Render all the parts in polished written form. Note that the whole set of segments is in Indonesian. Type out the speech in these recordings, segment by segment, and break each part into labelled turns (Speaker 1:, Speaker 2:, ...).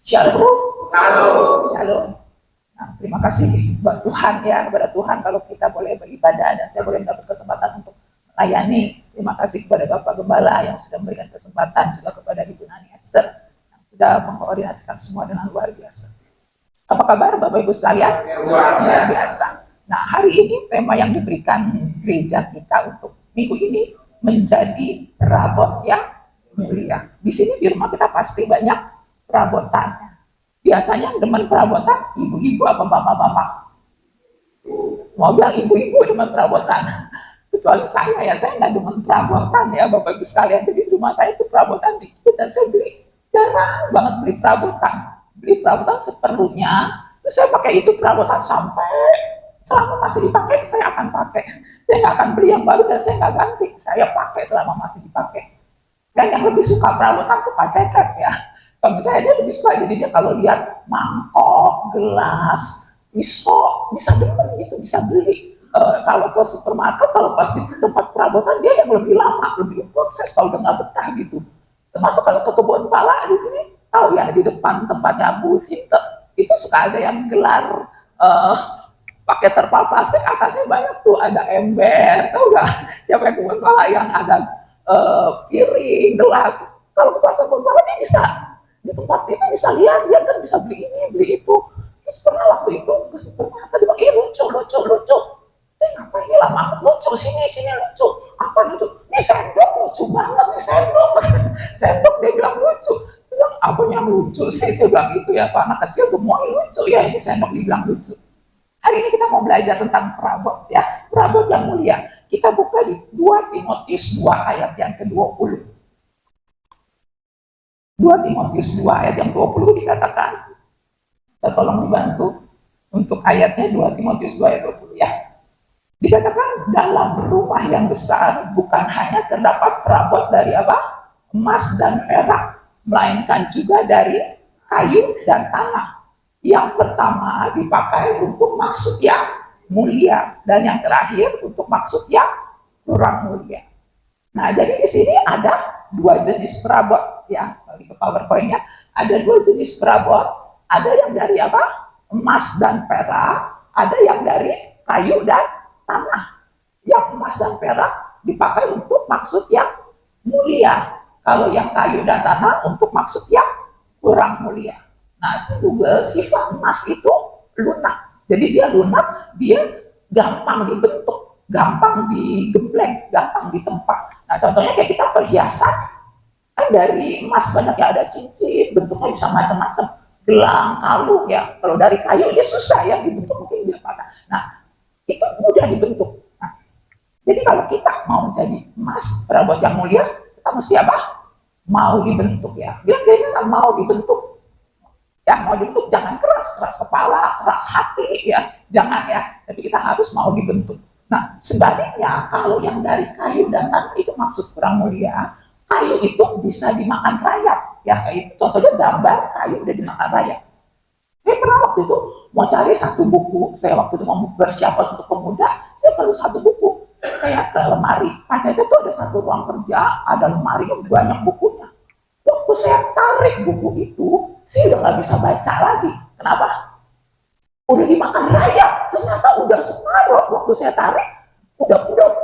Speaker 1: Shalom. Shalom. Shalom. Nah, terima kasih buat Tuhan ya, kepada Tuhan kalau kita boleh beribadah dan saya boleh mendapat kesempatan untuk melayani. Terima kasih kepada Bapak Gembala yang sudah memberikan kesempatan, juga kepada Ibu Nani Esther yang sudah mengkoordinasikan semua dengan luar biasa. Apa kabar Bapak Ibu sekalian? Luar biasa. Nah, hari ini tema yang diberikan gereja kita untuk minggu ini menjadi perabot yang mulia. Di sini di rumah kita pasti banyak perabotannya. Biasanya yang demen perabotan ibu-ibu apa bapak-bapak? Mau bilang ibu-ibu demen perabotan. Kecuali saya nggak demen perabotan ya Bapak Ibu sekalian. Jadi di rumah saya itu perabotan dikit dan saya beli jarang banget beli perabotan. Beli perabotan seperlunya. Terus saya pakai itu perabotan sampai selama masih dipakai saya akan pakai. Saya nggak akan beli yang baru dan saya nggak ganti. Saya pakai selama masih dipakai. Dan yang lebih suka perabotan itu Pak Cecep ya. Kalau saya dia lebih suka, jadi dia kalau lihat mangkok, gelas, pisau, bisa demen gitu, bisa beli. Kalau ke supermarket, kalau pas di tempat perabotan, dia yang lebih lama, lebih proses, kalau udah nggak betah gitu. Termasuk kalau ke kebun pala di sini, tahu ya di depan tempatnya Bu Cinta, itu suka ada yang gelar pakai terpal plastik, atasnya banyak tuh, ada ember, tahu nggak? Siapa yang kebun pala yang ada piring, gelas. Kalau ke pasar kebun pala dia bisa. Di tempat kita bisa lihat, dia kan bisa beli ini, beli itu. Terus pernah waktu itu ke supermarket, dia bilang, lucu. Saya ngapain ini lama, lucu, sini lucu. Apa itu? Ini sendok lucu banget, nih sendok. Sendok dia bilang lucu. Saya bilang, apa yang lucu sih? Saya bilang gitu ya, Pak anak kecil gemoy lucu ya, ini sendok dibilang lucu. Hari ini kita mau belajar tentang perabot ya, perabot yang mulia. Kita buka di 2 Timotius 2 ayat yang ke-20. 2 Timotius 2 ayat yang 20 dikatakan, saya tolong dibantu untuk ayatnya 2 Timotius 2 ayat 20 ya. Dikatakan dalam rumah yang besar bukan hanya terdapat perabot dari apa? Emas dan perak, melainkan juga dari kayu dan tanah. Yang pertama dipakai untuk maksud yang mulia dan yang terakhir untuk maksud yang kurang mulia. Nah, jadi di sini ada 2 jenis perabot ya, di PowerPoint-nya ada 2 jenis perabot, ada yang dari apa? Emas dan perak, ada yang dari kayu dan tanah. Yang emas dan perak dipakai untuk maksud yang mulia, kalau yang kayu dan tanah untuk maksud yang kurang mulia. Nah, juga sifat emas itu lunak, jadi dia lunak, dia gampang dibentuk, gampang digembleng, gampang ditempa. Nah, contohnya kayak kita perhiasan, kan dari emas banyak ya, ada cincin, bentuknya bisa macam-macam, gelang, kalung ya. Kalau dari kayu dia susah ya dibentuk, mungkin dia patah. Nah, itu mudah dibentuk. Nah, jadi kalau kita mau jadi emas, perabot yang mulia, kita mesti apa? Mau dibentuk ya. Biar dia kan mau dibentuk. Ya, mau dibentuk jangan keras kepala, keras hati ya, jangan ya. Tapi kita harus mau dibentuk. Nah, sebaliknya kalau yang dari kayu dan tanah itu maksud kurang mulia, kayu itu bisa dimakan rayap. Ya, kayak itu contohnya gambar kayu udah dimakan rayap. Saya pernah waktu itu mau cari satu buku, saya waktu itu mau bersiap untuk pemuda, saya perlu satu buku. Saya ke lemari, ternyata itu ada satu ruang kerja, ada lemari yang banyak bukunya. Waktu saya tarik buku itu, saya udah nggak bisa baca lagi. Kenapa? Udah dimakan rayap, ternyata udah separuh. Waktu saya tarik, udah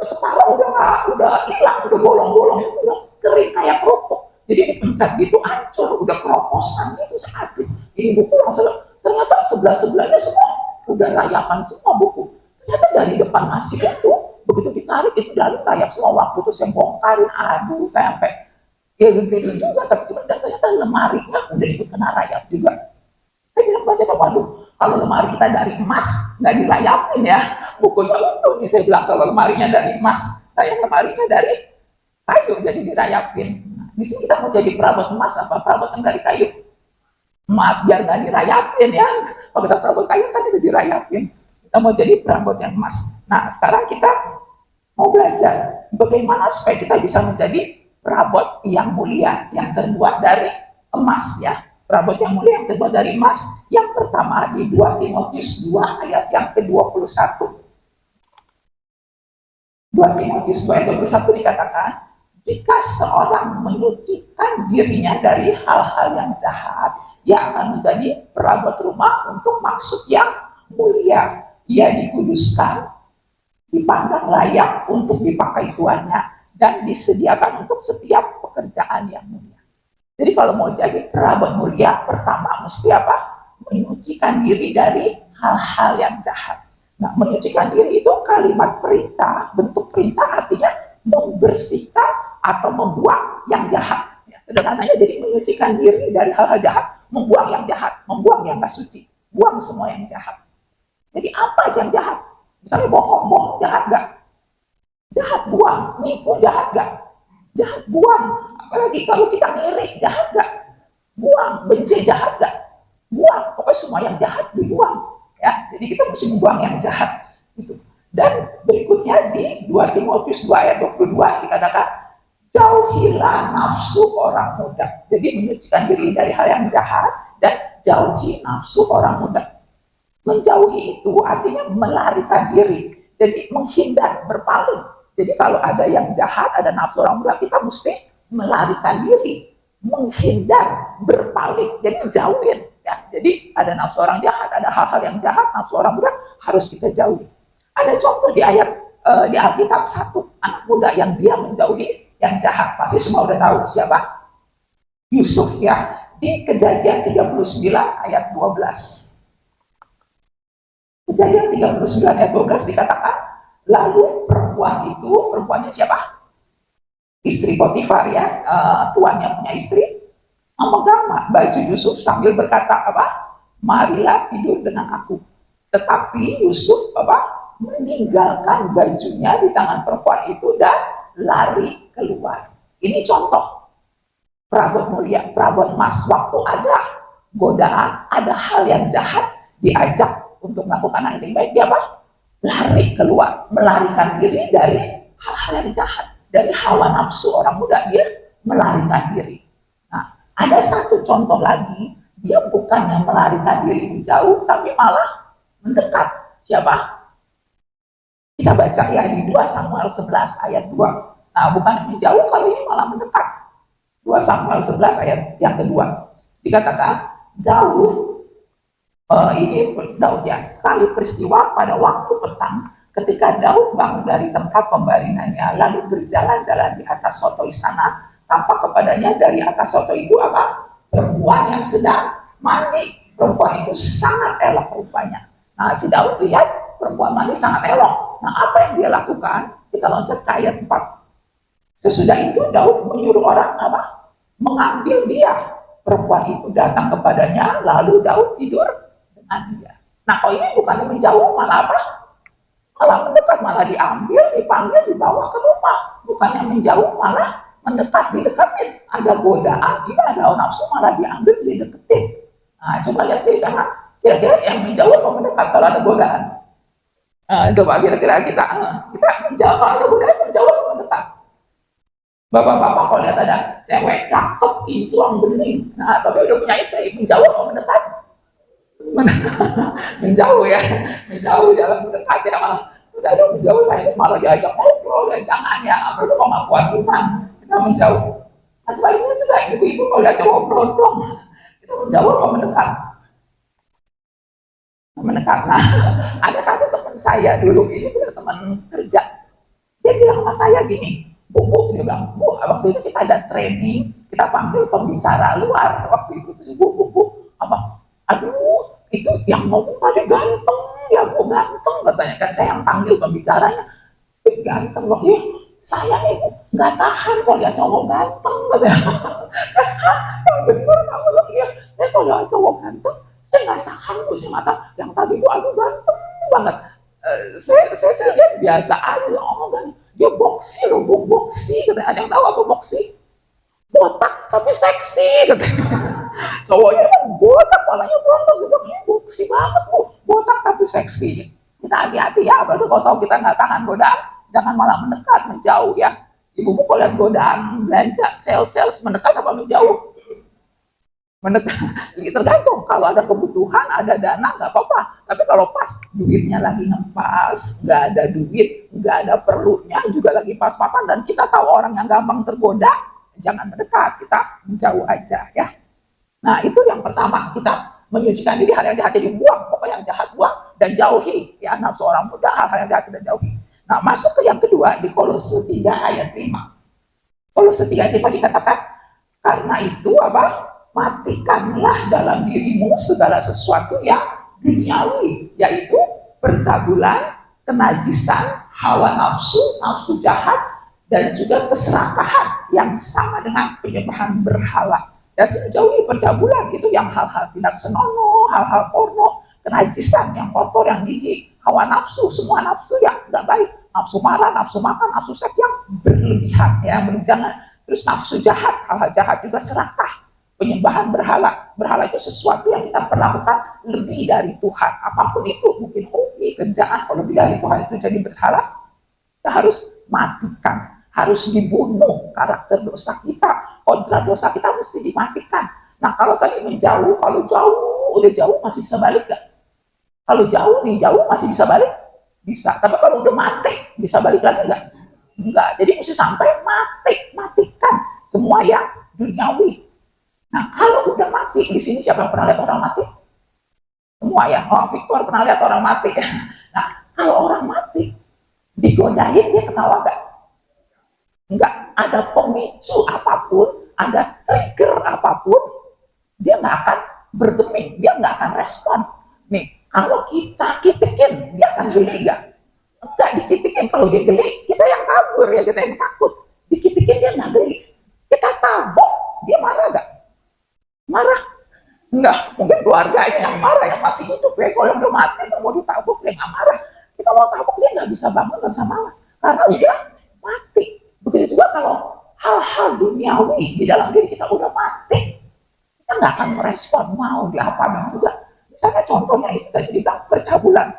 Speaker 1: separuh, udah hilang, udah bolong-bolong, udah kering kayak kerupuk. Jadi dipencet gitu, hancur, udah keroposan gitu sakit. Ini buku langsung, ternyata sebelah-sebelahnya semua udah rayapan semua buku. Ternyata dari depan masih itu, begitu ditarik itu dari rayap semua. Waktu itu saya bongkarin, aduh, saya sampai ya gede juga, tapi ternyata lemarinya udah ikut kena rayap juga. Saya bilang baca, waduh, kalau lemari kita dari emas nggak dirayapin ya, bukunya untung nih. Saya bilang kalau lemarinya dari emas, saya lemarinya dari kayu jadi dirayapin. Nah, di sini kita mau jadi perabot emas apa perabot yang dari kayu? Emas biar nggak dirayapin ya. Kalau kita perabot kayu kan jadi dirayapin. Kita mau jadi perabot yang emas. Nah, sekarang kita mau belajar bagaimana supaya kita bisa menjadi perabot yang mulia yang terbuat dari emas ya. Perabot yang mulia yang terbuat dari emas. Yang pertama di 2 Timotius 2 ayat yang ke-21. 2 Timotius 2 ayat 21 dikatakan, jika seorang menyucikan dirinya dari hal-hal yang jahat, ia akan menjadi perabot rumah untuk maksud yang mulia. Ia dikuduskan, dipandang layak untuk dipakai tuannya, dan disediakan untuk setiap pekerjaan yang mulia. Jadi kalau mau jadi perabot mulia, pertama mesti apa? Menyucikan diri dari hal-hal yang jahat. Nah, menyucikan diri itu kalimat perintah, bentuk perintah artinya membersihkan atau membuang yang jahat. Ya, sederhananya jadi menyucikan diri dari hal-hal jahat, membuang yang jahat, membuang yang gak suci, buang semua yang jahat. Jadi apa yang jahat? Misalnya bohong jahat gak? Jahat, buang. Nipu jahat gak? Jahat, buang. Apalagi kalau kita ngiri, jahat gak? Buang. Benci jahat gak? Buang. Pokoknya semua yang jahat dibuang. Ya, jadi kita mesti membuang yang jahat. Gitu. Dan berikutnya di 2 Timotius 2 ayat 22 dikatakan, jauhilah nafsu orang muda. Jadi menyucikan diri dari hal yang jahat dan jauhi nafsu orang muda. Menjauhi itu artinya melarikan diri. Jadi menghindar, berpaling. Jadi kalau ada yang jahat, ada nafsu orang muda, kita mesti melarikan diri, menghindar, berpaling. Jadi jauhin. Ya. Jadi ada nafsu orang jahat, ada hal-hal yang jahat, nafsu orang muda harus kita jauhi. Ada contoh di ayat di Alkitab 1, anak muda yang dia menjauhi yang jahat. Pasti semua udah tahu siapa? Yusuf ya. Di Kejadian 39 ayat 12. Kejadian 39 ayat 12 dikatakan, lalu perempuannya siapa? Istri Potifar ya, tuannya punya istri, memegang baju Yusuf sambil berkata apa? Marilah tidur dengan aku. Tetapi Yusuf apa? Meninggalkan bajunya di tangan perempuan itu dan lari keluar. Ini contoh perabot mulia, perabot emas. Waktu ada godaan, ada hal yang jahat, diajak untuk melakukan hal yang baik, dia apa? Lari keluar, melarikan diri dari hal-hal yang jahat, dari hawa nafsu orang muda, dia melarikan diri. Nah, ada satu contoh lagi, dia bukan yang melarikan diri menjauh, tapi malah mendekat. Siapa? Kita baca ya di 2 Samuel 11 ayat 2. Nah, bukan menjauh, kali ini malah mendekat. 2 Samuel 11 ayat yang kedua. Dikatakan, Daud ya, sekali peristiwa pada waktu petang ketika Daud bangun dari tempat pembaringannya lalu berjalan-jalan di atas soto istana, tampak kepadanya dari atas soto itu apa? Perempuan yang sedang mandi. Perempuan itu sangat elok rupanya. Nah, si Daud lihat perempuan mandi sangat elok. Nah, apa yang dia lakukan? Kita loncat ke ayat 4. Sesudah itu Daud menyuruh orang apa? Mengambil dia. Perempuan itu datang kepadanya, lalu Daud tidur dia. Nah, kalau ini bukan menjauh, malah apa? Malah mendekat, malah diambil, dipanggil, dibawa ke rumah. Bukannya menjauh, malah mendekat, dideketin. Ada godaan, ini ada nafsu, malah diambil, dideketin. Nah, coba lihat deh, kira-kira yang menjauh atau mendekat kalau ada godaan? Coba kira-kira kita menjauh, kalau ada godaan, menjauh atau mendekat? Bapak-bapak kalau lihat ada cewek cakep, kinclong, bening, nah, tapi udah punya istri, menjauh atau mendekat? Menjauh ya, menjauh dalam mendekat ya, malah udah ada menjauh, saya malah diajak ngobrol dan jangan ya, perlu kemampuan iman, kita menjauh. Nah, sebaliknya juga ibu-ibu kalau udah cowok berondong, kita menjauh atau mendekat? Mendekat. Nah, ada satu teman saya dulu, ini punya teman kerja, dia bilang sama saya gini, Bu, dia bilang, Bu, waktu itu kita ada training, kita panggil pembicara luar, waktu itu Bu, apa? Aduh, itu yang ngomong pada ganteng, ya Bu ganteng, katanya kan saya yang panggil pembicaranya, ganteng loh, ya saya itu nggak tahan kalau dia cowok ganteng, katanya. Bener kamu loh, ya saya kalau dia cowok ganteng, saya nggak tahan Bu, saya mata yang tadi Bu, aduh ganteng banget. Saya lihat biasa aja ngomong, dia boksi loh, Bu, boksi, katanya. Ada yang tahu apa boksi? Botak tapi seksi, katanya. Cowoknya kan botak, palanya berontak, sebabnya boksi banget Bu, botak tapi seksi. Kita hati-hati ya, apalagi kalau tahu kita nggak tahan godaan, jangan malah mendekat, menjauh ya. Ibu-ibu kalau lihat godaan belanja, sales mendekat apa menjauh? Tergantung, kalau ada kebutuhan, ada dana, nggak apa-apa. Tapi kalau pas duitnya lagi ngepas, nggak ada duit, nggak ada perlunya, juga lagi pas-pasan, dan kita tahu orang yang gampang tergoda, jangan mendekat, kita menjauh aja ya. Nah itu yang pertama, kita menyucikan diri, hal yang jahat jadi buang, pokoknya yang jahat buang, dan jauhi, ya nafsu orang muda, hal-hal yang jahat dan jauhi. Nah masuk ke yang kedua, di Kolose 3 ayat 5. Kolose 3 ayat 5 dikatakan, karena itu apa? Matikanlah dalam dirimu segala sesuatu yang duniawi, yaitu percabulan, kenajisan, hawa nafsu, nafsu jahat, dan juga keserakahan yang sama dengan penyembahan berhala. Dan jauhi percabulan, itu yang hal-hal tidak senonoh, hal-hal porno, kenajisan yang kotor, yang jijik, hawa nafsu, semua nafsu yang tidak baik, nafsu marah, nafsu makan, nafsu seks yang berlebihan, yang berjangan. Terus nafsu jahat, hal-hal jahat juga serakah, penyembahan berhala. Berhala itu sesuatu yang kita perlakukan lebih dari Tuhan. Apapun itu, mungkin hobi, kerjaan, kalau lebih dari Tuhan itu jadi berhala, kita harus matikan, harus dibunuh karakter dosa kita, kontra dosa kita mesti dimatikan. Nah kalau tadi menjauh, kalau jauh, udah jauh masih bisa balik gak? Kalau jauh nih, jauh masih bisa balik? Bisa, tapi kalau udah mati, bisa balik lagi gak? Enggak, jadi mesti sampai matikan semua yang duniawi. Nah, kalau udah mati, di sini siapa yang pernah lihat orang mati? Semua ya, oh Victor pernah lihat orang mati. Nah, kalau orang mati, digodain dia ketawa gak? Enggak, ada pemicu apapun, ada trigger apapun, dia nggak akan bergeming, dia nggak akan respon. Nih, kalau kita kitikin, dia akan geli gak? Enggak dikitikin, kalau dia geli, kita yang kabur ya, kita yang takut. Dikitikin dia nggak geli. Kita tabok, dia marah gak? Marah? Enggak, mungkin keluarganya yang marah, yang masih hidup ya. Kalau yang udah mati, mau ditabuk, dia nggak marah. Kita mau tabuk, dia nggak bisa bangun, nggak bisa malas, karena udah mati. Begitu juga kalau hal-hal duniawi di dalam diri kita udah mati, kita nggak akan merespon, mau diapain juga. Misalnya contohnya itu tadi dibilang percabulan.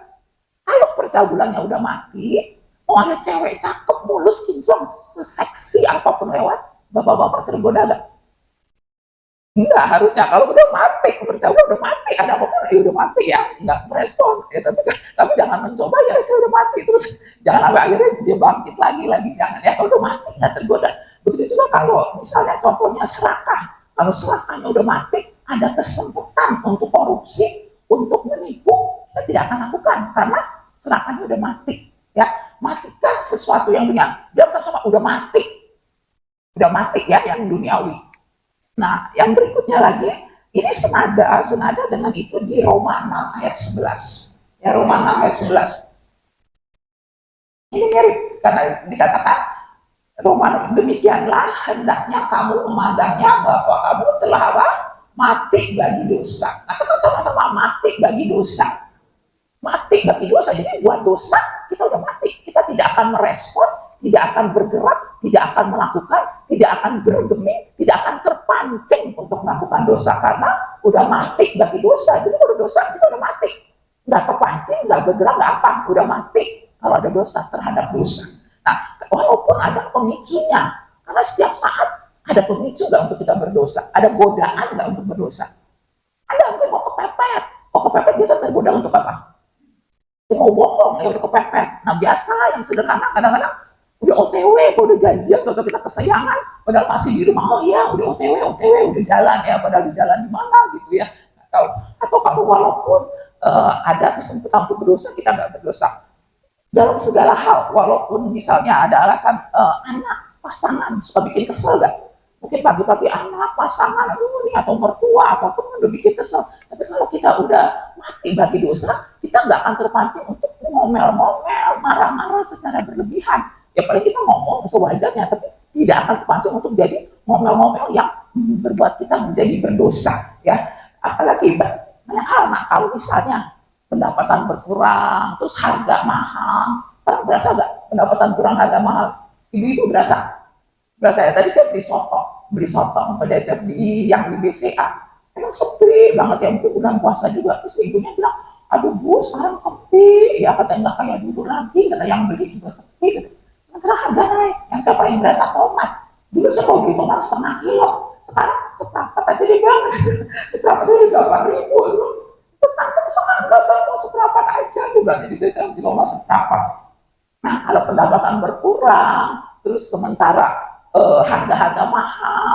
Speaker 1: Kalau percabulannya udah mati, mau ada cewek cakep, mulus, kinclong, seseksi apapun lewat, bapak-bapak tergoda gak? Enggak, harusnya kalau udah mati, percabulan udah mati, ada apa-apa, udah mati ya, enggak merespon. Ya, tapi jangan mencoba ya, saya udah mati terus, jangan sampai akhirnya dia bangkit lagi, jangan ya, kalau udah mati nggak tergoda. Begitu juga kalau misalnya contohnya serakah, kalau serakahnya udah mati, ada kesempatan untuk korupsi, untuk menipu, kita tidak akan lakukan karena serakahnya udah mati. Ya, matikan sesuatu yang dunia. Dia sama-sama udah mati ya, yang duniawi. Nah, yang berikutnya lagi, ini senada dengan itu di Roma 6 ayat 11. Ya, Roma 6 ayat 11. Ini mirip, karena dikatakan, Roma demikianlah hendaknya kamu memandangnya bahwa kamu telah apa? Mati bagi dosa. Nah, kita sama-sama mati bagi dosa. Mati bagi dosa, jadi buat dosa, kita udah mati. Kita tidak akan merespon, tidak akan bergerak, tidak akan melakukan, tidak akan bergeming, tidak akan terpancing untuk melakukan dosa karena udah mati bagi dosa. Jadi kalau dosa kita udah mati, nggak terpancing, nggak bergerak, nggak apa, udah mati kalau ada dosa terhadap dosa. Nah, walaupun ada pemicunya, karena setiap saat ada pemicu nggak untuk kita berdosa, ada godaan nggak untuk berdosa. Ada mungkin mau kepepet biasa tergoda untuk apa? Mau bohong ya udah kepepet. Nah biasa yang sederhana kadang-kadang udah OTW, udah janjian kalau kita kesayangan, padahal masih di rumah, oh iya udah OTW, udah jalan ya, padahal di jalan di mana gitu ya. Atau kalau walaupun ada kesempatan untuk berdosa, kita nggak berdosa dalam segala hal, walaupun misalnya ada alasan anak, pasangan suka bikin kesel gak? Mungkin pagi-pagi anak, pasangan, atau mertua, apapun udah bikin kesel. Tapi kalau kita udah mati bagi dosa, kita nggak akan terpancing untuk ngomel-ngomel, marah-marah secara berlebihan. Ya paling kita ngomong sewajarnya, tapi tidak akan terpancing untuk jadi ngomel-ngomel yang berbuat kita menjadi berdosa. Ya, apalagi banyak hal. Nah, kalau misalnya pendapatan berkurang, terus harga mahal, sekarang berasa nggak pendapatan kurang, harga mahal? Ibu-ibu berasa ya. Tadi saya beli soto pada di yang di BCA, emang sepi banget ya, mungkin bulan puasa juga. Terus ibunya bilang, aduh Bu, sekarang sepi ya, katanya nggak kayak dulu lagi, kata yang beli juga sepi gitu. Sementara harga naik, yang saya paling berasa tomat. Dulu saya mau beli tomat setengah Sekarang seperempat aja dia bilang, seperempat aja 8.000. Seperempat sama enggak mau seperempat aja sih, berarti di saya di rumah seperempat. Nah, kalau pendapatan berkurang, terus sementara harga-harga mahal,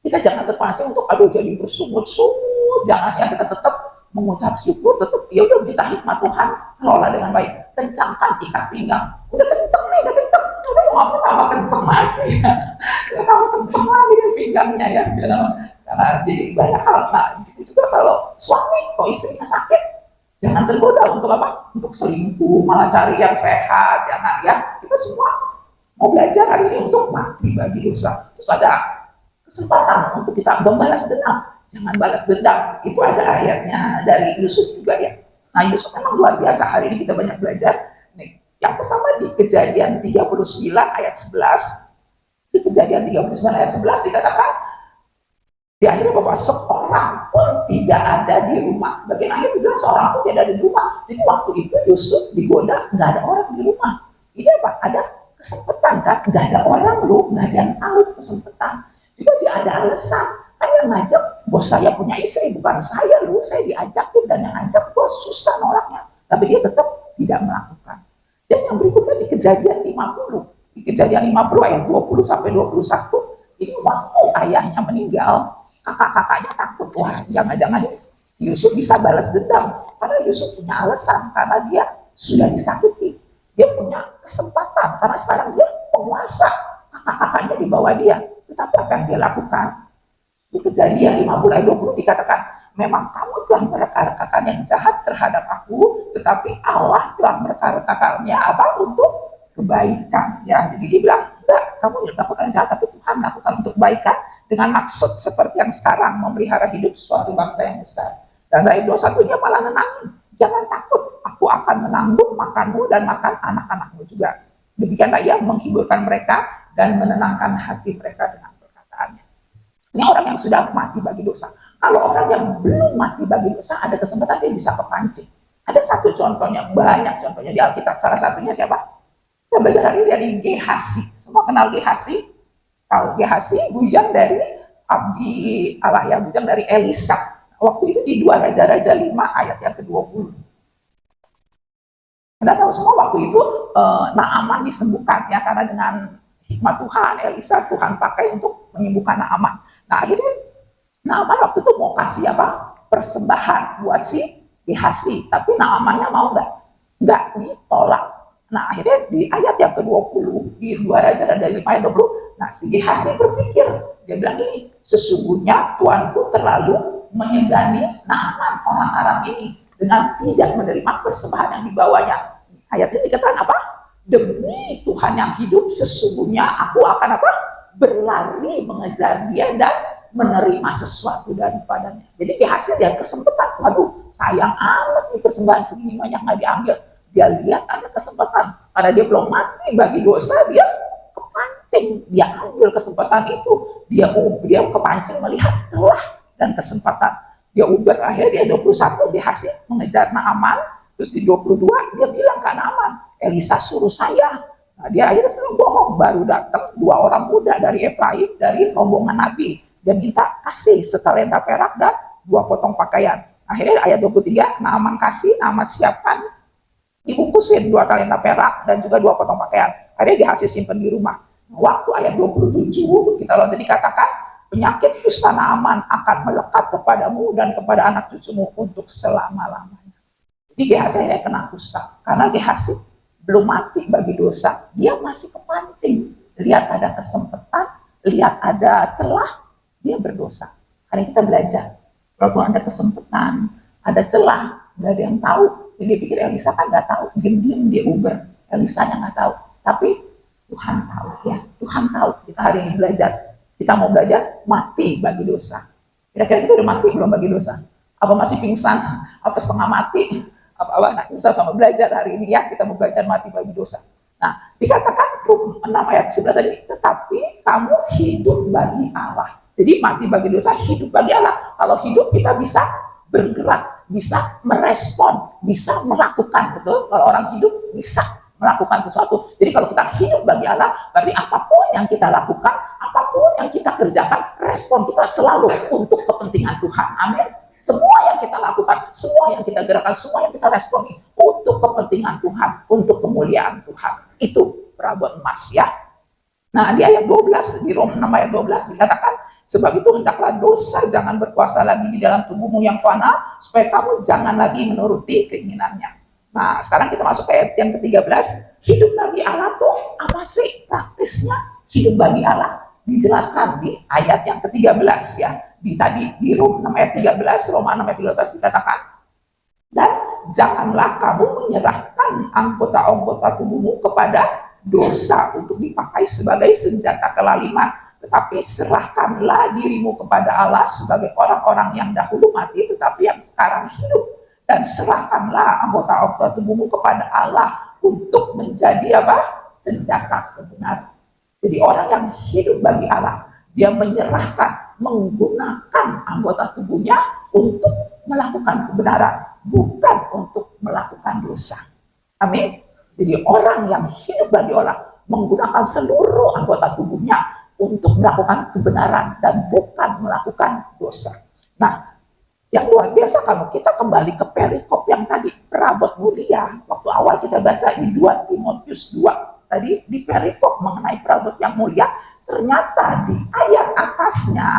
Speaker 1: kita jangan terpancing untuk aduh jadi bersungut-sungut. Jangan, ya, kita tetap mengucap syukur, tetap ya udah kita hikmat Tuhan, kelola dengan baik. Kencangkan ikat pinggang. Udah kenceng nih, udah kenceng. Udah mau apa tambah kenceng lagi. Udah tambah kenceng lagi pinggangnya ya. Karena jadi banyak hal. Nah, itu juga kalau suami, kalau istrinya sakit, jangan tergoda untuk apa? Untuk selingkuh, malah cari yang sehat. Jangan, ya. Kita semua mau belajar hari ini untuk mati bagi dosa. Terus ada kesempatan untuk kita membalas dendam. Jangan balas dendam. Itu ada ayatnya dari Yusuf juga ya. Nah, Yusuf memang luar biasa. Hari ini kita banyak belajar. Nih, yang pertama di Kejadian 39 ayat 11. Di Kejadian 39 ayat 11 dikatakan, di akhirnya bahwa seorang pun tidak ada di rumah. Bagian akhir juga seorang pun tidak ada di rumah. Jadi waktu itu Yusuf digoda, nggak ada orang di rumah. Ini apa? Ada kesempatan kan? Nggak ada orang lu, nggak ada yang tahu kesempatan. Juga dia ada alasan. Kan yang ngajak, bos saya punya istri, bukan saya lu. Saya diajakin dan yang ngajak bos susah nolaknya. Tapi dia tetap tidak melakukan. Dan yang berikutnya di Kejadian 50. Di Kejadian 50 ayat 20 sampai 21. Ini waktu ayahnya meninggal, kakak-kakaknya takut, wah jangan-jangan si Yusuf bisa balas dendam. Karena Yusuf punya alasan, karena dia sudah disakiti. Dia punya kesempatan, karena sekarang dia penguasa. Kakak-kakaknya di bawah dia. Tetapi apa yang dia lakukan? Di Kejadian 50 ayat 20 dikatakan, memang kamu telah merekarekakan yang jahat terhadap aku, tetapi Allah telah merekarekakannya apa? Untuk kebaikan. Ya, jadi dia bilang, enggak, kamu yang melakukan yang jahat, tapi Tuhan melakukan untuk kebaikan dengan maksud seperti yang sekarang, memelihara hidup suatu bangsa yang besar. Dan ayat 21-nya malah nenangin, jangan takut, aku akan menanggung makanmu dan makan anak-anakmu juga. Demikianlah ia menghiburkan mereka dan menenangkan hati mereka dengan perkataannya. Ini orang yang sudah mati bagi dosa. Kalau orang yang belum mati bagi dosa, ada kesempatan dia bisa kepancing. Ada satu contohnya, banyak contohnya di Alkitab. Salah satunya siapa? Kita belajar hari ini dari Gehasi. Semua kenal Gehasi? Kalau Gehasi bujang dari abdi Allah, ya, bujang dari Elisa. Waktu itu di 2 Raja-Raja 5 ayat yang ke-20. Anda tahu semua waktu itu Naaman disembuhkan ya, karena dengan hikmat Tuhan, Elisa Tuhan pakai untuk menyembuhkan Naaman. Nah, akhirnya Naaman waktu itu mau kasih apa? Persembahan buat si Gehasi, tapi Naamannya mau nggak ditolak. Nah, akhirnya di ayat yang ke-20 di 2 Raja-Raja 5 ayat 20, nah si Gehasi berpikir, dia bilang ini, sesungguhnya tuanku terlalu menyegani Naaman orang Aram ini dengan tidak menerima persembahan yang dibawanya. Ayatnya dikatakan apa? Demi Tuhan yang hidup, sesungguhnya aku akan apa? Berlari mengejar dia dan menerima sesuatu daripadanya. Jadi Gehasi dia kesempatan, waduh sayang amat nih persembahan segini banyak nggak diambil. Dia lihat ada kesempatan, karena dia belum mati bagi dosa, dia kepancing, dia ambil kesempatan itu, dia kepancing melihat celah dan kesempatan. Dia uber, akhirnya dia 21, dia hasil mengejar Naaman, terus di 22 dia bilang ke Naaman, Elisa suruh saya. Nah, dia akhirnya sering bohong, baru datang 2 orang muda dari Efraim, dari rombongan Nabi. Dia minta kasih setalenta perak dan 2 potong pakaian. Akhirnya ayat 23, Naaman kasih, Naaman siapkan, dibungkusin 2 talenta perak dan juga 2 potong pakaian. Akhirnya dia hasil simpan di rumah. Waktu ayat 27 kita lihat dikatakan, penyakit kusta Naaman akan melekat kepadamu dan kepada anak cucumu untuk selama-lamanya. Jadi Gehasi akhirnya kena kusta, karena Gehasi belum mati bagi dosa, dia masih kepancing. Lihat ada kesempatan, lihat ada celah, dia berdosa. Hari kita belajar, kalau ada kesempatan, ada celah, nggak ada yang tahu. Jadi dia pikir Elisa kan nggak tahu, diam-diam dia uber, Elisanya nggak tahu. Tapi Tuhan tahu ya, Tuhan tahu. Kita hari ini belajar, kita mau belajar mati bagi dosa. Kira-kira kita udah mati belum bagi dosa? Apa masih pingsan? Apa setengah mati? Apa? Nah, kita sama belajar hari ini ya, kita mau belajar mati bagi dosa. Nah, dikatakan 6 ayat 11 tadi, tetapi kamu hidup bagi Allah. Jadi mati bagi dosa, hidup bagi Allah. Kalau hidup kita bisa bergerak, bisa merespon, bisa melakukan, betul? Kalau orang hidup bisa melakukan sesuatu. Jadi kalau kita hidup bagi Allah, berarti apapun yang kita lakukan, apapun yang kita kerjakan, respon kita selalu untuk kepentingan Tuhan. Amin. Semua yang kita lakukan, semua yang kita gerakan, semua yang kita responi untuk kepentingan Tuhan, untuk kemuliaan Tuhan. Itu perabot emas ya. Nah, di ayat 12, di Roma 6 ayat 12 dikatakan, sebab itu hendaklah dosa jangan berkuasa lagi di dalam tubuhmu yang fana, supaya kamu jangan lagi menuruti keinginannya. Nah, sekarang kita masuk ke ayat yang ke-13. Hidup bagi Allah tuh apa sih praktisnya? Hidup bagi Allah dijelaskan di ayat yang ke-13 ya. Di Roma 6 ayat 13, Roma 6 ayat 13 dikatakan, dan janganlah kamu menyerahkan anggota-anggota tubuhmu kepada dosa untuk dipakai sebagai senjata kelaliman, tetapi serahkanlah dirimu kepada Allah sebagai orang-orang yang dahulu mati tetapi yang sekarang hidup, dan serahkanlah anggota-anggota tubuhmu kepada Allah untuk menjadi apa? Senjata kebenaran. Jadi orang yang hidup bagi Allah, dia menyerahkan, menggunakan anggota tubuhnya untuk melakukan kebenaran, bukan untuk melakukan dosa. Amin. Jadi orang yang hidup bagi Allah menggunakan seluruh anggota tubuhnya untuk melakukan kebenaran dan bukan melakukan dosa. Nah, yang luar biasa kalau kita kembali ke perikop yang tadi, perabot mulia, waktu awal kita baca di 2 Timotius 2, tadi di perikop mengenai perabot yang mulia, ternyata di ayat atasnya,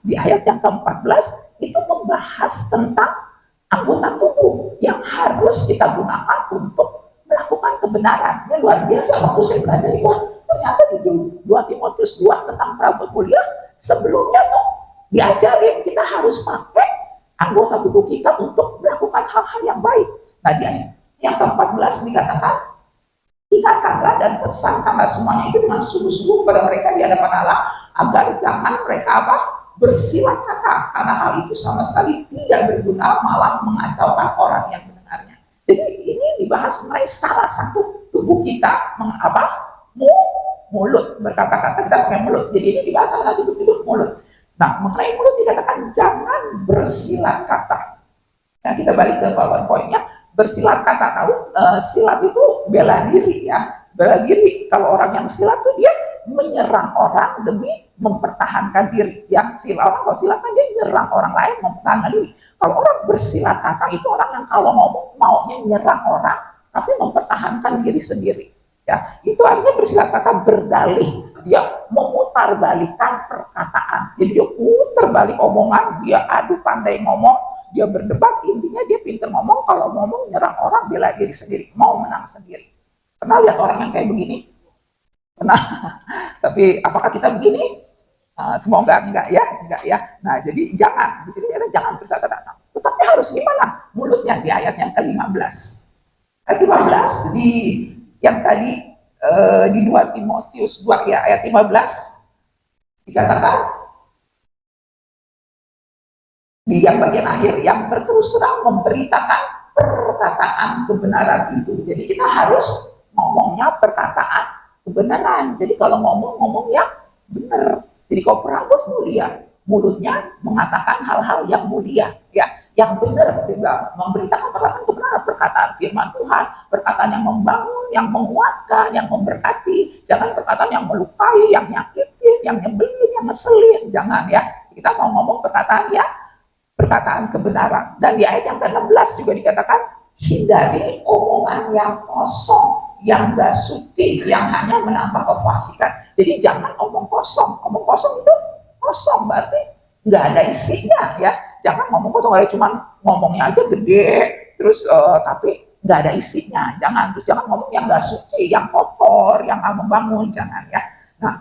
Speaker 1: di ayat yang ke-14, itu membahas tentang anggota tubuh yang harus kita gunakan untuk melakukan kebenaran. Ini luar biasa waktu saya belajar itu. Ternyata di 2 Timotius 2 tentang perabot mulia, sebelumnya tuh diajarin kita harus pakai anggota tubuh kita untuk melakukan hal-hal yang baik. Nah, yang ke-14 dikatakan, ingatkanlah dan pesankanlah semuanya itu dengan sungguh-sungguh kepada mereka di hadapan Allah, agar jangan mereka bersilat kata, karena hal itu sama sekali tidak berguna, malah mengacaukan orang yang mendengarnya. Jadi ini dibahas mengenai salah satu tubuh kita, mulut, berkata-kata kita pakai mulut. Jadi ini dibahas salah satu tubuh mulut. Nah, mengenai mulut dikatakan jangan bersilat kata. Nah, kita balik ke powerpointnya. Bersilat kata, tahu silat itu bela diri ya. Bela diri. Kalau orang yang silat itu dia menyerang orang demi mempertahankan diri. Yang kalau silat kan dia menyerang orang lain mempertahankan diri. Kalau orang bersilat kata itu orang yang kalau ngomong maunya menyerang orang tapi mempertahankan diri sendiri. Ya, itu artinya bersilat kata berdalih. Dia memutarbalikkan perkataan. Jadi dia putar balik omongan, dia adu pandai ngomong, dia berdebat, intinya dia pintar ngomong, kalau ngomong nyerang orang, bela diri sendiri, mau menang sendiri. Pernah lihat orang yang kayak begini? Pernah. Tapi apakah kita begini? Semoga enggak ya. Nah, jadi jangan, di sini jangan bersilat kata. Tetapi harus gimana? Mulutnya di ayat yang ke-15. Ayat 15 di yang tadi di 2 Timotius 2 ya, ayat 15 dikatakan di yang bagian akhir, yang berterus terang memberitakan perkataan kebenaran itu. Jadi kita harus ngomongnya perkataan kebenaran. Jadi kalau ngomong yang benar. Jadi kalau perabot mulia, mulutnya mengatakan hal-hal yang mulia ya, yang benar, juga memberitakan perkataan kebenaran, perkataan firman Tuhan, perkataan yang membangun, yang menguatkan, yang memberkati. Jangan perkataan yang melukai, yang nyakitin, yang nyebelin, yang ngeselin, jangan ya. Kita mau ngomong perkataan kebenaran. Dan di ayat yang ke-16 juga dikatakan, hindari omongan yang kosong, yang gak suci, yang hanya menambah kefasikan. Jadi jangan omong kosong. Omong kosong itu kosong, berarti nggak ada isinya ya. Jangan ngomong kosong, cuma ngomongnya aja gede, terus tapi nggak ada isinya. Jangan ngomong yang nggak suci, yang kotor, yang nggak membangun, jangan ya. Nah,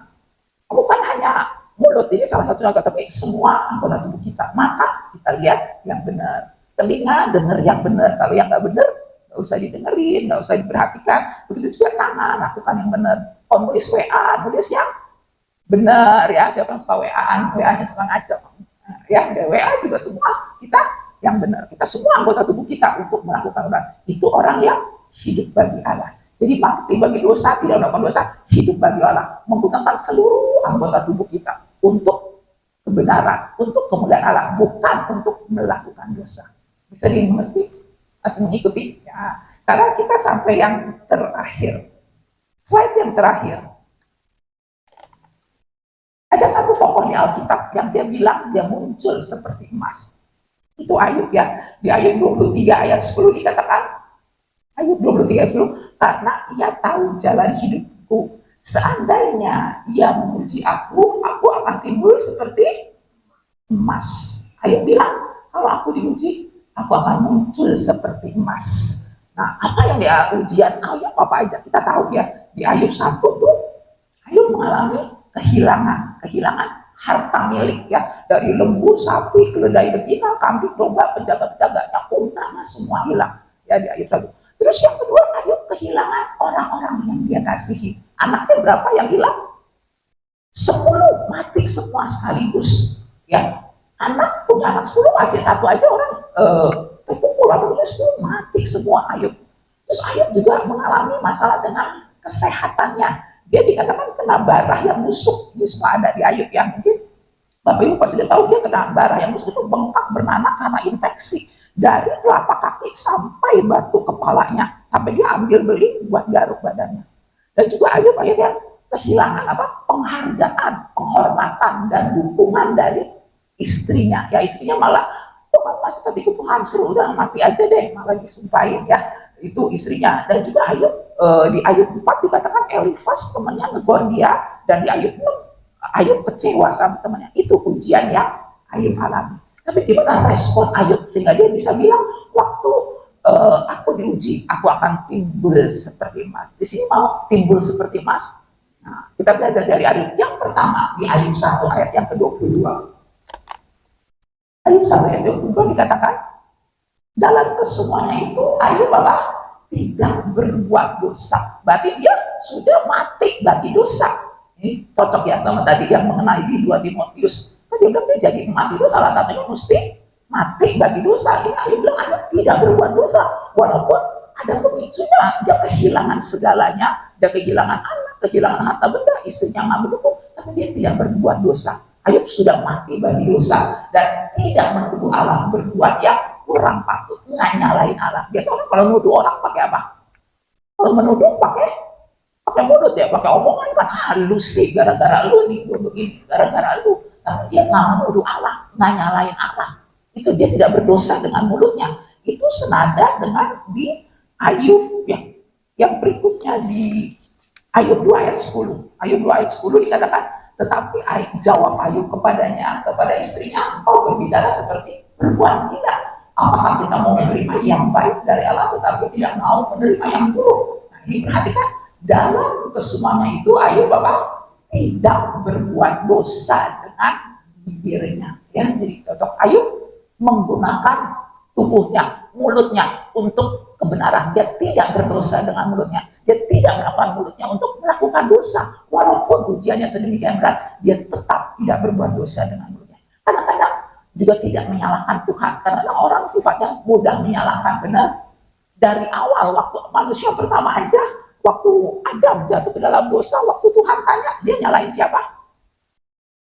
Speaker 1: bukan hanya mulut, ini salah satu contoh, tapi semua anggota tubuh kita. Mata kita lihat yang benar, telinga dengar yang benar. Kalau yang nggak benar, nggak usah didengerin, nggak usah diperhatikan. Begitu juga tangan, lakukan yang benar. Kalau nulis WA, nulis yang benar ya. Siapa yang suka WA-nya suka ngaco. Ya, WA juga semua kita yang benar. Kita semua anggota tubuh kita untuk melakukan benar. Itu orang yang hidup bagi Allah. Jadi mati bagi dosa, tidak melakukan dosa, hidup bagi Allah. Menggunakan seluruh anggota tubuh kita untuk kebenaran, untuk kemuliaan Allah, bukan untuk melakukan dosa. Bisa dimengerti? Masih mengikuti? Ya. Sekarang kita sampai yang terakhir. Slide yang terakhir. Ada satu tokoh di Alkitab yang dia bilang dia muncul seperti emas. Itu Ayub ya. Di Ayub 23 ayat 10 dikatakan, Ayub 23 ayat 10, karena ia tahu jalan hidupku. Seandainya ia memuji aku akan timbul seperti emas. Ayub bilang, kalau aku diuji, aku akan muncul seperti emas. Nah, apa yang dia ujian Ayub apa aja? Kita tahu ya, di Ayub 1 tuh, Ayub mengalami kehilangan harta milik ya, dari lembu, sapi, keledai betina, kambing, domba, penjaga-penjaganya, untanya semua hilang ya di Ayub 1. Terus yang kedua, Ayub kehilangan orang-orang yang dia kasihi. Anaknya berapa yang hilang? 10, mati semua sekaligus ya. Punya anak 10 mati, satu aja orang terkumpul, terus 10 mati semua Ayub. Terus Ayub juga mengalami masalah dengan kesehatannya. Dia dikatakan kena bara yang busuk. Ini semua ada di Ayub ya. Mungkin Bapak Ibu pasti tahu dia kena bara yang busuk itu bengkak beranak karena infeksi. Dari telapak kaki sampai batu kepalanya. Sampai dia ambil beling buat garuk badannya. Dan juga Ayub akhirnya kehilangan penghargaan, penghormatan, dan dukungan dari istrinya. Ya istrinya malah, Tuhan mas tapi itu Tuhan suruh udah mati aja deh. Malah disumpahin ya. Itu istrinya. Dan juga Ayub di Ayub 4 dikatakan Elifas temannya negor dia, dan di Ayub 6 Ayub kecewa sama temannya. Itu ujian yang Ayub alami. Tapi gimana respon Ayub sehingga dia bisa bilang, waktu aku diuji, aku akan timbul seperti emas. Di sini mau timbul seperti emas. Nah, kita belajar dari Ayub yang pertama di Ayub 1 ayat yang ke-22. Ayub 1 ayat 22 dikatakan, dalam kesemuanya itu Ayub tidak berbuat dosa. Berarti dia sudah mati bagi dosa. Ini cocok ya sama tadi yang mengenai di 2 Timotius. Dia bilang dia jadi emas itu salah satunya mesti mati bagi dosa. Ini Ayub bilang Ayub tidak berbuat dosa. Walaupun ada pemicunya, dia kehilangan segalanya. Dia kehilangan anak, kehilangan harta benda, istrinya nggak mendukung. Tapi dia tidak berbuat dosa. Ayub sudah mati bagi dosa. Dan tidak menuduh Allah berbuat yang kurang patut, nggak nyalain Allah. Biasanya kalau nuduh orang pakai apa? Kalau menuduh pakai mulut ya, pakai omongan kan halus sih, gara-gara lu nih, gue begini, gara-gara lu. Tapi dia nggak menuduh Allah, nggak nyalain Allah. Itu dia tidak berdosa dengan mulutnya. Itu senada dengan di Ayub yang berikutnya di Ayub 2 ayat 10. Ayub 2 ayat 10 dikatakan, tetapi jawab Ayub kepada istrinya, engkau berbicara seperti perempuan gila. Apakah kita mau menerima yang baik dari Allah tetapi tidak mau menerima yang buruk? Nah, ini perhatikan, dalam kesemuanya itu Ayub tidak berbuat dosa dengan bibirnya. Ya, jadi cocok Ayub menggunakan tubuhnya, mulutnya untuk kebenaran. Dia tidak berdosa dengan mulutnya. Dia tidak melakukan mulutnya untuk melakukan dosa. Walaupun ujiannya sedemikian berat, dia tetap tidak berbuat dosa dengan mulutnya. Kadang-kadang juga tidak menyalahkan Tuhan, karena orang sifatnya mudah menyalahkan. Benar, dari awal waktu manusia pertama aja, waktu Adam jatuh ke dalam dosa, waktu Tuhan tanya, dia nyalain siapa?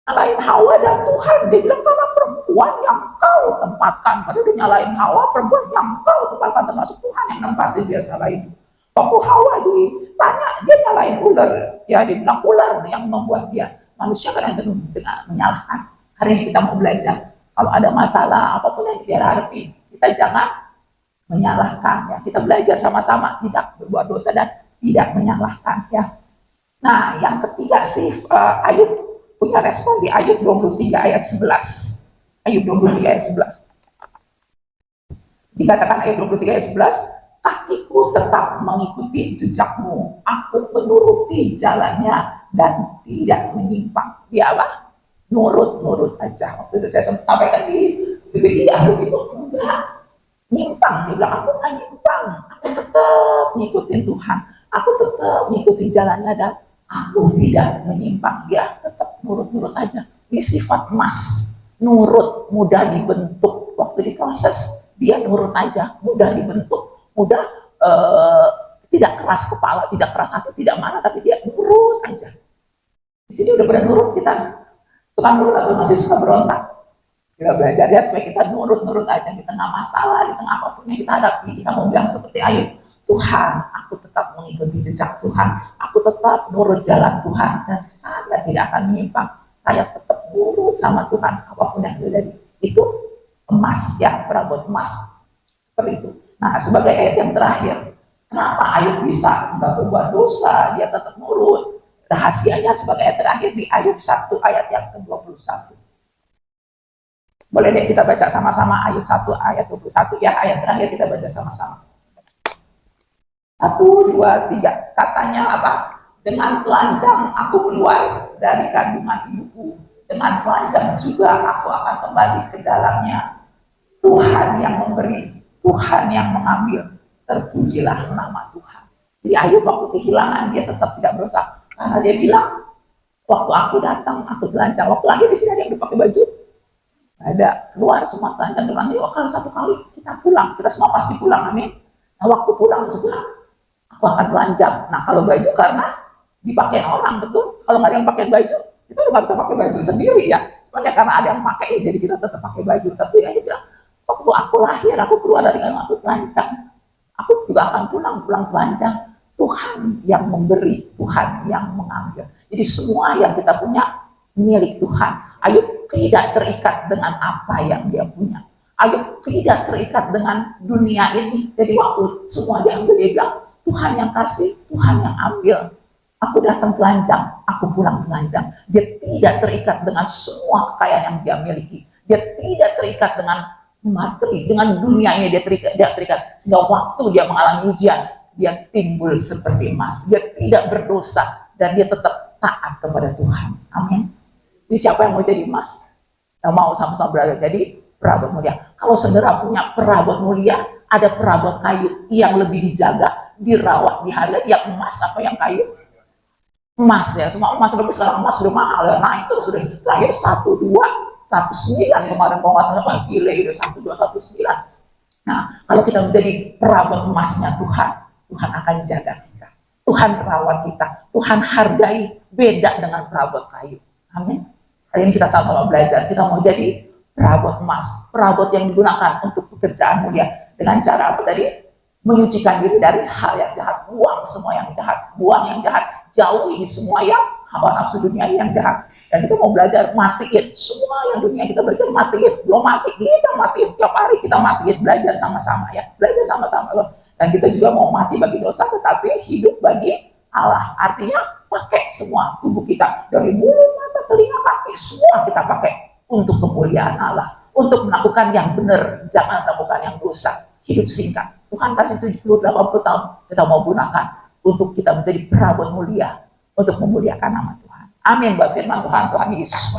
Speaker 1: Nyalain Hawa dan Tuhan. Dia bilang, karena perempuan yang kau tempatkan. Padahal dia nyalain Hawa, perempuan yang kau tempatkan, termasuk Tuhan yang nempatin dia salah itu. Waktu Hawa ditanya, dia nyalain ular. Ya, dia bilang ular yang membuat dia. Manusia kadang-kadang dengan menyalahkan. Hari ini kita mau belajar, kalau ada masalah apapun yang kita hadapi, kita jangan menyalahkan ya. Kita belajar sama-sama tidak berbuat dosa dan tidak menyalahkan ya. Nah, yang ketiga sih Ayub punya respon di Ayub 23 ayat 11. Ayub 23 ayat 11. Dikatakan Ayub 23 ayat 11, kakiku tetap mengikuti jejakmu, aku menuruti jalannya dan tidak menyimpang. Dia nurut aja. Waktu itu saya sampaikan di BBI itu enggak nyimpang. Dia bilang aku nggak nyimpang, aku tetap ngikutin Tuhan, aku tetap ngikutin jalannya dan aku tidak menyimpang. Dia tetap nurut aja. Ini sifat emas, nurut, mudah dibentuk. Waktu diproses dia nurut aja, mudah dibentuk, mudah tidak keras kepala, tidak keras hati, tidak marah, tapi dia nurut aja. Di sini udah pernah nurut kita. Suka nurut atau masih suka berontak? Kita belajar ya supaya kita nurut aja di tengah masalah, di tengah apapun yang kita hadapi. Kita mau bilang seperti Ayub, Tuhan, aku tetap mengikuti jejak Tuhan, aku tetap nurut jalan Tuhan, dan saya tidak akan menyimpang, saya tetap nurut sama Tuhan, apapun yang terjadi. Itu emas, ya, perabot emas, seperti itu. Nah, sebagai ayat yang terakhir, kenapa Ayub bisa nggak berbuat dosa, dia tetap nurut? Rahasianya sebagai ayat terakhir di Ayub 1 ayat yang ke-21. Boleh deh kita baca sama-sama Ayub 1 ayat 21, ya, ayat terakhir kita baca sama-sama. 1, 2, 3. Katanya apa? Dengan telanjang aku keluar dari kandungan ibuku, dengan telanjang juga aku akan kembali ke dalamnya. Tuhan yang memberi, Tuhan yang mengambil, terpujilah nama Tuhan. Jadi Ayub waktu kehilangan dia tetap tidak berusaha, karena dia bilang, waktu aku datang aku telanjang. Waktu lagi di sini ada yang dipakai baju, ada, keluar semua telanjang. Kalau satu kali kita pulang, kita semua pasti pulang, amin. Nah, waktu pulang juga aku akan telanjang. Nah, kalau baju karena dipakai orang, betul. Kalau nggak ada yang pakai baju, kita nggak bisa pakai baju sendiri, ya. Soalnya karena ada yang pakai, jadi kita tetap pakai baju. Tapi ya, dia bilang, waktu aku lahir, aku keluar dari kandungan aku telanjang. Aku juga akan pulang telanjang. Tuhan yang memberi, Tuhan yang mengambil. Jadi semua yang kita punya milik Tuhan. Ayub tidak terikat dengan apa yang dia punya. Ayub tidak terikat dengan dunia ini. Jadi waktu semua diambil, dia bilang, Tuhan yang kasih, Tuhan yang ambil. Aku datang telanjang, aku pulang telanjang. Dia tidak terikat dengan semua kekayaan yang dia miliki. Dia tidak terikat dengan materi, dengan dunia ini. Dia terikat. Sehingga waktu dia mengalami ujian, dia timbul seperti emas. Dia tidak berdosa dan dia tetap taat kepada Tuhan. Amin. Jadi siapa yang mau jadi emas? Yang mau sama-sama belajar jadi perabot mulia. Kalau saudara punya perabot mulia, ada perabot kayu yang lebih dijaga, dirawat, dihargai, yang emas apa yang kayu? Emas, ya, semua emas. Tapi sekarang emas sudah mahal, ya. Nah itu sudah terakhir 1219 kemarin kalau nggak salah, gila itu 1219. Nah, kalau kita menjadi perabot emasnya Tuhan, Tuhan akan jaga kita, Tuhan rawat kita, Tuhan hargai. Beda dengan perabot kayu. Amin. Hari ini kita sama-sama belajar, kita mau jadi perabot emas, perabot yang digunakan untuk pekerjaan mulia. Dengan cara apa tadi? Menyucikan diri dari hal yang jahat, buang semua yang jahat, buang yang jahat, jauhi semua yang hawa nafsu dunia yang jahat. Dan kita mau belajar matiin semua yang dunia, kita belajar matiin. Belum mati, kita matiin tiap hari, kita matiin, belajar sama-sama, ya, belajar sama-sama loh. Dan kita juga mau mati bagi dosa, tetapi hidup bagi Allah. Artinya pakai semua tubuh kita, dari mulut, mata, telinga, kaki, semua kita pakai untuk kemuliaan Allah, untuk melakukan yang benar, jangan melakukan yang dosa. Hidup singkat, Tuhan kasih 70-80 tahun, kita mau gunakan untuk kita menjadi perabot mulia, untuk memuliakan nama Tuhan. Amin. Buat firman Tuhan, Tuhan Yesus.